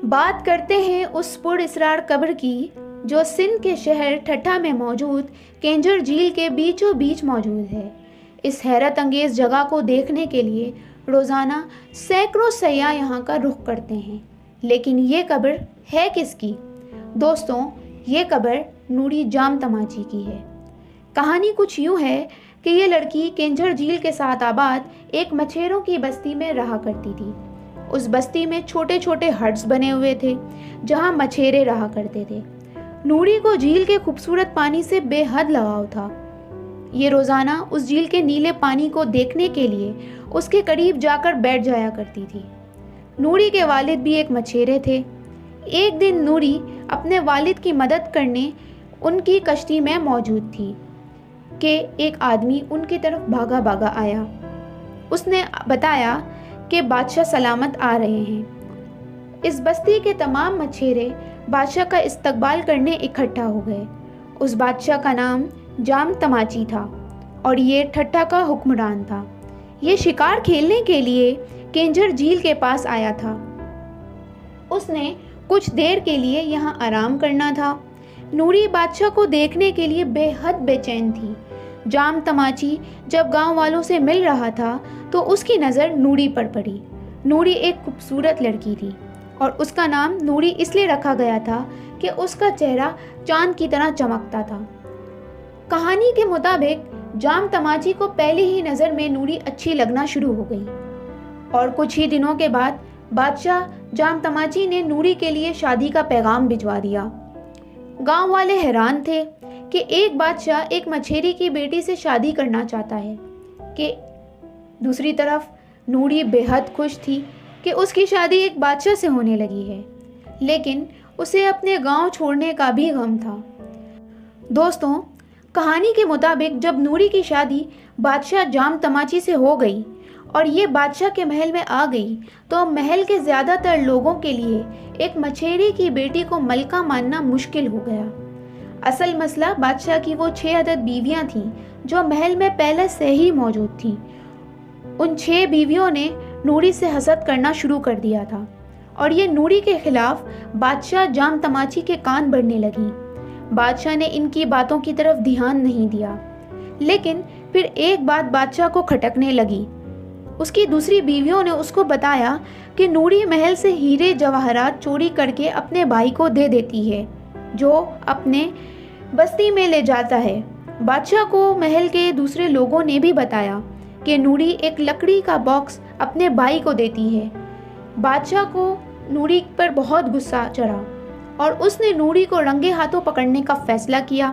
بات کرتے ہیں اس پر اسرار قبر کی جو سندھ کے شہر ٹھٹھہ میں موجود کینجر جھیل کے بیچوں بیچ موجود ہے۔ اس حیرت انگیز جگہ کو دیکھنے کے لیے روزانہ سینکڑوں سیاح یہاں کا رخ کرتے ہیں، لیکن یہ قبر ہے کس کی؟ دوستوں، یہ قبر نوری جام تماچی کی ہے۔ کہانی کچھ یوں ہے کہ یہ لڑکی کینجر جھیل کے ساتھ آباد ایک مچھیروں کی بستی میں رہا کرتی تھی۔ اس بستی میں چھوٹے چھوٹے ہٹس بنے ہوئے تھے جہاں مچھیرے رہا کرتے تھے۔ نوری کو جھیل کے خوبصورت پانی سے بے حد لگاؤ تھا۔ یہ روزانہ اس جھیل کے نیلے پانی کو دیکھنے کے لیے اس کے قریب جا کر بیٹھ جایا کرتی تھی۔ نوری کے والد بھی ایک مچھیرے تھے۔ ایک دن نوری اپنے والد کی مدد کرنے ان کی کشتی میں موجود تھی کہ ایک آدمی ان کی طرف بھاگا بھاگا آیا۔ اس نے بتایا کہ بادشاہ سلامت آ رہے ہیں۔ اس بستی کے تمام مچھیرے بادشاہ کا استقبال کرنے اکٹھا ہو گئے۔ اس بادشاہ کا نام جام تماچی تھا اور یہ ٹھٹھہ کا حکمران تھا۔ یہ شکار کھیلنے کے لیے کینجر جھیل کے پاس آیا تھا۔ اس نے کچھ دیر کے لیے یہاں آرام کرنا تھا۔ نوری بادشاہ کو دیکھنے کے لیے بے حد بے چین تھی۔ جام تماچی جب گاؤں والوں سے مل رہا تھا تو اس کی نظر نوری پر پڑی۔ نوری ایک خوبصورت لڑکی تھی اور اس کا نام نوری اس لیے رکھا گیا تھا کہ اس کا چہرہ چاند کی طرح چمکتا تھا۔ کہانی کے مطابق جام تماچی کو پہلی ہی نظر میں نوری اچھی لگنا شروع ہو گئی اور کچھ ہی دنوں کے بعد بادشاہ جام تماچی نے نوری کے لیے شادی کا پیغام بھجوا دیا۔ گاؤں والے حیران تھے کہ ایک بادشاہ ایک مچھیری کی بیٹی سے شادی کرنا چاہتا ہے، کہ دوسری طرف نوری بے حد خوش تھی کہ اس کی شادی ایک بادشاہ سے ہونے لگی ہے، لیکن اسے اپنے گاؤں چھوڑنے کا بھی غم تھا۔ دوستوں، کہانی کے مطابق جب نوری کی شادی بادشاہ جام تماچی سے ہو گئی اور یہ بادشاہ کے محل میں آ گئی تو محل کے زیادہ تر لوگوں کے لیے ایک مچھیری کی بیٹی کو ملکہ ماننا مشکل ہو گیا۔ اصل مسئلہ بادشاہ کی وہ 6 عدد بیویاں تھیں جو محل میں پہلے سے ہی موجود تھیں۔ ان 6 بیویوں نے نوری سے حسد کرنا شروع کر دیا تھا اور یہ نوری کے خلاف بادشاہ جام تماچی کے کان بھرنے لگیں۔ بادشاہ نے ان کی باتوں کی طرف دھیان نہیں دیا، لیکن پھر ایک بات بادشاہ کو کھٹکنے لگی۔ اس کی دوسری بیویوں نے اس کو بتایا کہ نوری محل سے ہیرے جواہرات چوری کر کے اپنے بھائی کو دے دیتی ہے، جو اپنے بستی میں لے جاتا ہے۔ بادشاہ کو محل کے دوسرے لوگوں نے بھی بتایا کہ نوری ایک لکڑی کا باکس اپنے بھائی کو دیتی ہے۔ بادشاہ کو نوری پر بہت غصہ چڑھا اور اس نے نوری کو رنگے ہاتھوں پکڑنے کا فیصلہ کیا۔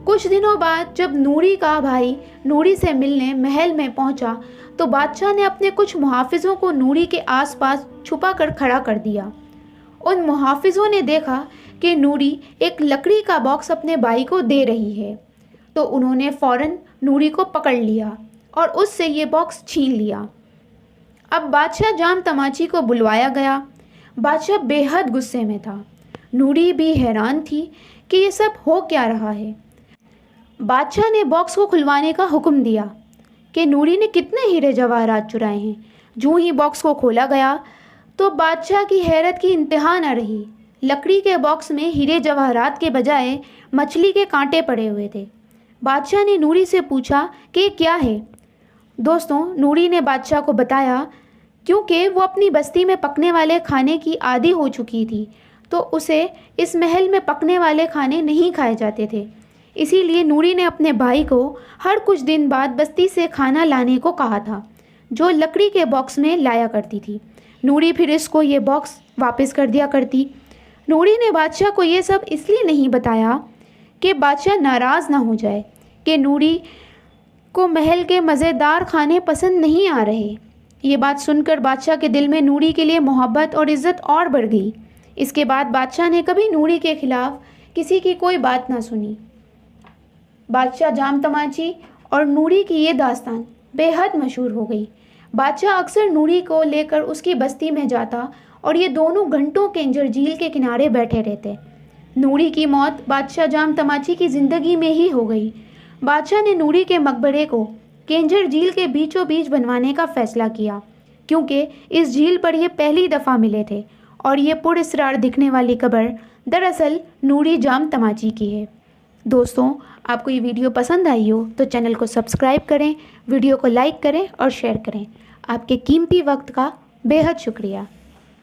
کچھ دنوں بعد جب نوری کا بھائی نوری سے ملنے محل میں پہنچا تو بادشاہ نے اپنے کچھ محافظوں کو نوری کے آس پاس چھپا کر کھڑا کر دیا۔ ان محافظوں نے دیکھا کہ نوری ایک لکڑی کا باکس اپنے بھائی کو دے رہی ہے، تو انہوں نے فوراً نوری کو پکڑ لیا اور اس سے یہ باکس چھین لیا۔ اب بادشاہ جام تماچی کو بلوایا گیا۔ بادشاہ بے حد غصے میں تھا۔ نوری بھی حیران تھی کہ یہ سب ہو کیا رہا ہے۔ بادشاہ نے باکس کو کھلوانے کا حکم دیا کہ نوری نے کتنے ہیرے جواہرات چرائے ہیں۔ جو ہی باکس کو کھولا گیا تو بادشاہ کی حیرت کی انتہا نہ رہی۔ لکڑی کے باکس میں ہیرے جواہرات کے بجائے مچھلی کے کانٹے پڑے ہوئے تھے۔ بادشاہ نے نوری سے پوچھا کہ کیا ہے؟ دوستوں، نوری نے بادشاہ کو بتایا کیونکہ وہ اپنی بستی میں پکنے والے کھانے کی عادی ہو چکی تھی تو اسے اس محل میں پکنے والے کھانے نہیں کھائے جاتے تھے، اسی لیے نوری نے اپنے بھائی کو ہر کچھ دن بعد بستی سے کھانا لانے کو کہا تھا جو لکڑی کے باکس میں لایا کرتی تھی۔ نوری پھر اس کو یہ باکس واپس کر دیا کرتی۔ نوری نے بادشاہ کو یہ سب اس لیے نہیں بتایا کہ بادشاہ ناراض نہ ہو جائے کہ نوری کو محل کے مزیدار کھانے پسند نہیں آ رہے۔ یہ بات سن کر بادشاہ کے دل میں نوری کے لیے محبت اور عزت اور بڑھ گئی۔ اس کے بعد بادشاہ نے کبھی نوری کے خلاف کسی کی کوئی بات نہ سنی۔ بادشاہ جام تماچی اور نوری کی یہ داستان بے حد مشہور ہو گئی۔ بادشاہ اکثر نوری کو لے کر اس کی بستی میں جاتا اور یہ دونوں گھنٹوں کینجر جھیل کے کنارے بیٹھے رہتے۔ نوری کی موت بادشاہ جام تماچی کی زندگی میں ہی ہو گئی۔ بادشاہ نے نوری کے مقبرے کو کینجر جھیل کے بیچوں بیچ بنوانے کا فیصلہ کیا کیونکہ اس جھیل پر یہ پہلی دفعہ ملے تھے اور یہ پراسرار دکھنے والی قبر دراصل نوری جام تماچی کی ہے۔ دوستوں، آپ کو یہ ویڈیو پسند آئی ہو تو چینل کو سبسکرائب کریں، ویڈیو کو لائک کریں اور شیئر کریں۔ آپ کے قیمتی وقت کا بے حد شکریہ۔